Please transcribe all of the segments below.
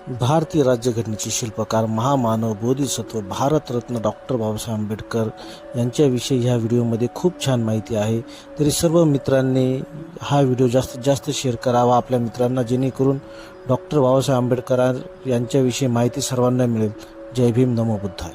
भारतीय राज्यघटनेचे शिल्पकार, महामानव, बोधिसत्व, भारतरत्न डॉक्टर बाबासाहेब आंबेडकर यांच्याविषयी ह्या व्हिडिओमध्ये खूप छान माहिती आहे. तरी सर्व मित्रांनी हा व्हिडिओ जास्तीत जास्त शेअर करावा आपल्या मित्रांना, जेणेकरून डॉक्टर बाबासाहेब आंबेडकर यांच्याविषयी माहिती सर्वांना मिळेल. जय भीम, नमो बुद्धाय.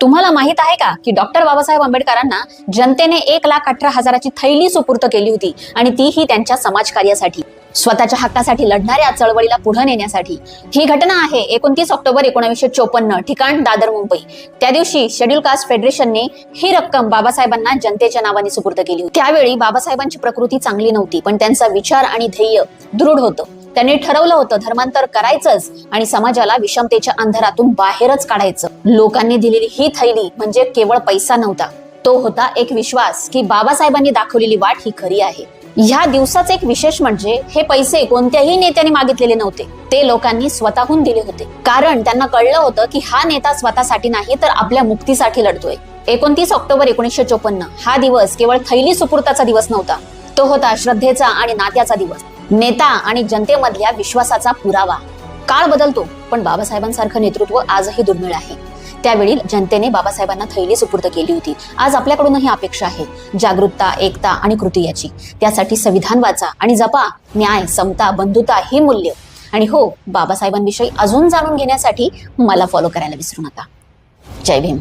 तुम्हाला माहित आहे का की डॉक्टर बाबासाहेब आंबेडकरांना जनतेने 1,18,000ची थैली सुपूर्द केली होती, आणि तीही त्यांच्या समाजकार्यासाठी, स्वतःच्या हक्कासाठी लढणाऱ्या चळवळीला पुढे नेण्यासाठी. ही घटना आहे 29 ऑक्टोबर 1954, ठिकाण दादर, मुंबई. त्या दिवशी शेड्यूल कास्ट फेडरेशनने ही रक्कम बाबासाहेबांना जनतेच्या नावाने सुपूर्द केली होती. त्यावेळी बाबासाहेबांची प्रकृती चांगली नव्हती, पण त्यांचा विचार आणि ध्येय दृढ होतं. त्यांनी ठरवलं होतं धर्मांतर करायचंच आणि समाजाला विषमतेच्या अंधारातून बाहेरच काढायचं. लोकांनी दिलेली ही थैली म्हणजे केवळ पैसा नव्हता, तो होता एक विश्वास की बाबासाहेबांनी दाखवलेली वाट ही खरी आहे. ह्या दिवसाचं एक विशेष म्हणजे हे पैसे कोणत्याही नेत्याने मागितलेले नव्हते, ते लोकांनी स्वतःहून दिले होते. कारण त्यांना कळलं होतं की हा नेता स्वतःसाठी नाही तर आपल्या मुक्तीसाठी लढतोय. 29 ऑक्टोबर 1954 हा दिवस केवळ थैली सुपूर्ताचा दिवस नव्हता, तो होता श्रद्धेचा आणि नात्याचा दिवस, नेता आणि जनतेमधल्या विश्वासाचा पुरावा. काळ बदलतो, पण बाबासाहेबांसारखं नेतृत्व आजही दुर्मिळ आहे. त्यावेळी जनतेने बाबासाहेबांना थैली सुपूर्द केली होती. आज आपल्याकडूनही अपेक्षा आहे जागरूकता, एकता आणि कृती याची. त्यासाठी संविधान वाचा आणि जपा न्याय, समता, बंधुता ही मूल्य. आणि हो, बाबासाहेबांविषयी अजून जाणून घेण्यासाठी मला फॉलो करायला विसरू नका. जय भीम.